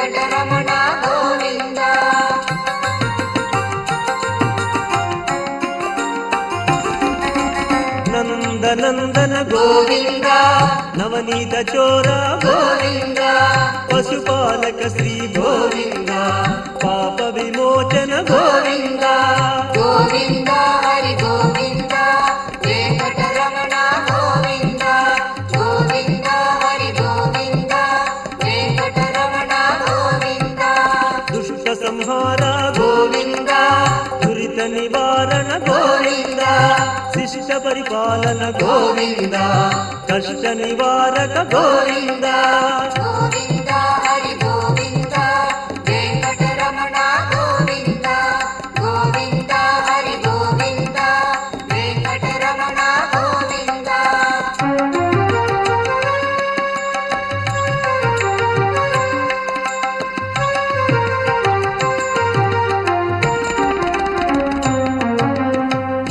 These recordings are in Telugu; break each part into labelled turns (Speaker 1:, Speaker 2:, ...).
Speaker 1: వెంకటరమణ గోవింద.
Speaker 2: నందనందన గోవింద, నవనీత చోర గోవింద, పశుపాలక శ్రీ గోవింద, పాప విమోచన గోవింద.
Speaker 1: గోవింద హరి గోవింద వెంకటరమణ గోవింద. గోవింద హరి గోవింద వెంకటరమణ గోవింద.
Speaker 2: దుష్ట సంహార గోవింద, దురిత నివారణ గోవింద, శిష్ట పరిపాలన గోవింద, కష్ట నివారక గోవింద.
Speaker 1: గోవింద హరి గోవింద వెంకటరమణ గోవింద. గోవింద హరి గోవింద వెంకటరమణ గోవింద.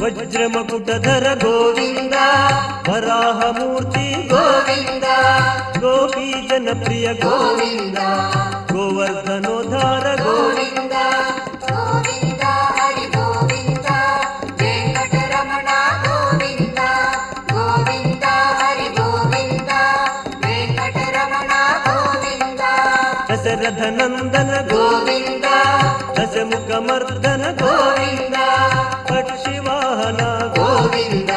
Speaker 2: వజ్రమకుటధర గోవింద, వరాహమూర్తి గోవింద, గోపీ జనప్రియ గోవింద, గోవర్ధనోద్ధార గోవింద.
Speaker 1: గోవింద హరి గోవింద వెంకటరమణ గోవింద. గోవింద హరి గోవింద వెంకటరమణ గోవింద.
Speaker 2: దశరథ నందన గోవింద, దశముఖమర్దన గోవింద, పక్షివాహన గోవింద,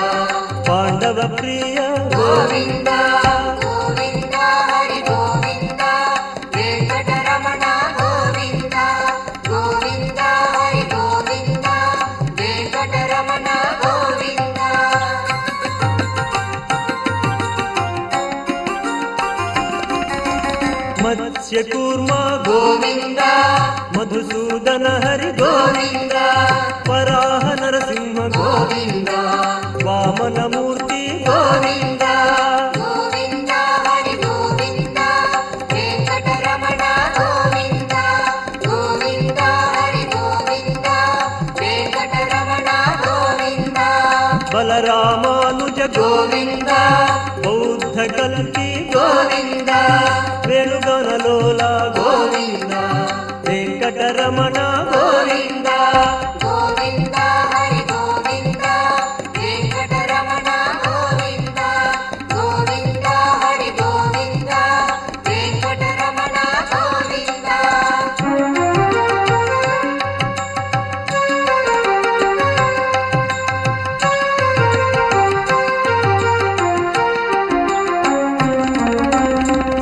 Speaker 2: పాండవ ప్రియ గోవింద.
Speaker 1: గోవింద హరి గోవింద వెంకటరమణ గోవింద. గోవింద హరి గోవింద వెంకటరమణ గోవింద.
Speaker 2: మత్స్యకూర్మ గోవింద, మధుసూదన హరి గోవింద, వరాహ నరసింహ గోవింద, వామనమూర్తి గోవింద.
Speaker 1: గోవింద హరి గోవింద వెంకటరమణ గోవింద. గోవింద హరి గోవింద వెంకటరమణ గోవింద.
Speaker 2: బలరామానుజ గోవింద, బౌద్ధ కల్కి గోవింద, వేణుగణలోల గోవింద, వెంకటరమణ గోవింద.
Speaker 1: గోవింద హరి గోవింద వెంకటరమణ గోవింద. గోవింద హరి గోవింద వెంకటరమణ గోవింద.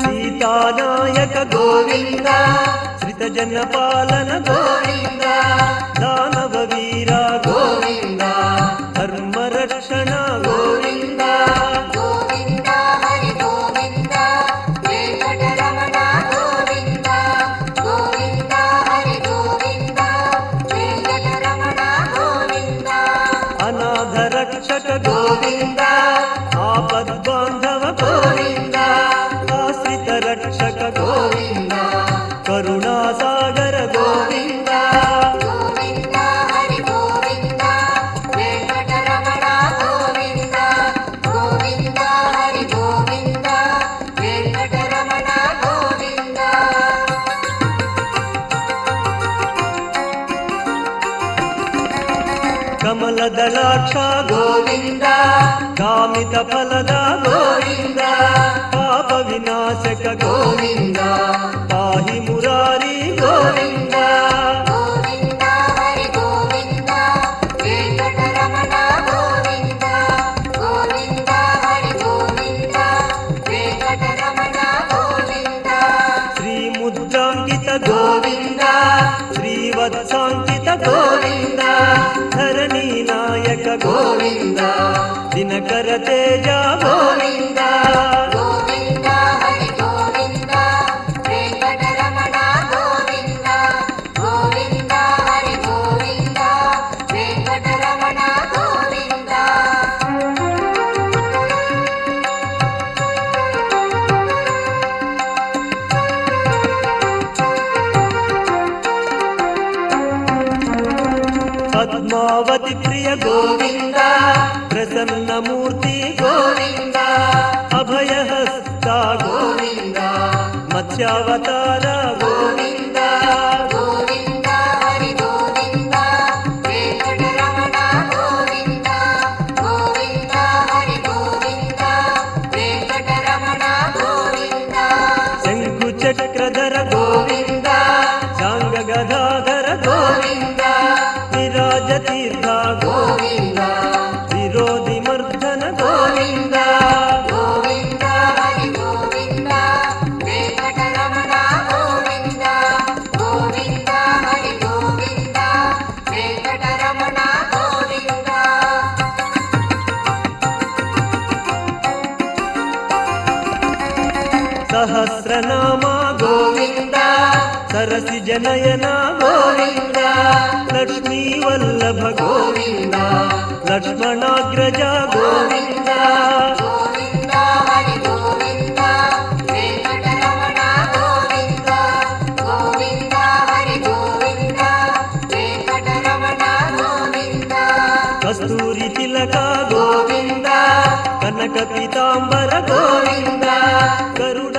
Speaker 2: సీతానాయక గోవింద, శ్రిత జన పాలన గోవింద, దానవ వీర గోవింద, ధర్మ రక్షణ గోవింద.
Speaker 1: గోవింద హరి గోవింద వెంకటరమణ గోవింద. గోవింద హరి గోవింద వెంకటరమణ గోవింద.
Speaker 2: అనాథ రక్షక గోవింద, ఆపద్బాంధవ గోవింద, ఆశ్రిత రక్షక గోవింద, కరుణాసాగర గోవింద.
Speaker 1: గోవింద హరి గోవింద వెంకటరమణ గోవింద. గోవింద హరి గోవింద వెంకటరమణ గోవింద.
Speaker 2: కమలదళాక్ష గోవింద, కామిత ఫలద గోవింద, పాప వినాశక గోవింద, పాహి మురారి గోవింద.
Speaker 1: గోవింద హరి గోవింద వెంకటరమణ గోవింద. గోవింద హరి గోవింద వెంకటరమణ గోవింద.
Speaker 2: శ్రీముద్రాంకిత గోవింద, శ్రీవత్సాంకిత గోవింద, ధరణీ నాయక గోవింద, దినకర తేజ గోవింద.
Speaker 1: గోవింద హరి గోవింద వెంకటరమణ గోవింద. గోవింద హరి గోవింద వెంకటరమణ గోవింద.
Speaker 2: పద్మావతి ప్రియ గోవింద, ప్రసన్నమూర్తి గోవింద, అభయహస్త గోవింద, మత మత్స్యావతార
Speaker 1: గోవింద గోవింద హరి గోవింద వెంకటరమణ గోవింద గోవింద హరి గోవింద వెంకటరమణ గోవింద
Speaker 2: శంకు చక్రధర
Speaker 1: గోవింద
Speaker 2: శాంగ గదాధర
Speaker 1: గోవింద
Speaker 2: విరాజ తీర్థ
Speaker 1: గోవింద
Speaker 2: విరోధి మర్దన
Speaker 1: గోవింద గోవింద హరి గోవింద వెంకటరమణ గోవింద గోవింద హరి గోవింద వెంకటరమణ గోవింద
Speaker 2: సహస్రనామ
Speaker 1: గోవింద
Speaker 2: సరసి జనయన గోవింద లక్ష్మీ వల్లభ
Speaker 1: గోవింద
Speaker 2: లక్ష్మణాగ్రజ గోవింద
Speaker 1: గోవింద హరి గోవింద వెంకటరమణ గోవింద గోవింద హరి గోవింద వెంకటరమణ గోవింద
Speaker 2: కస్తూరి తిలక
Speaker 1: గోవింద
Speaker 2: కనక పీతాంబర
Speaker 1: గోవింద
Speaker 2: గరుడ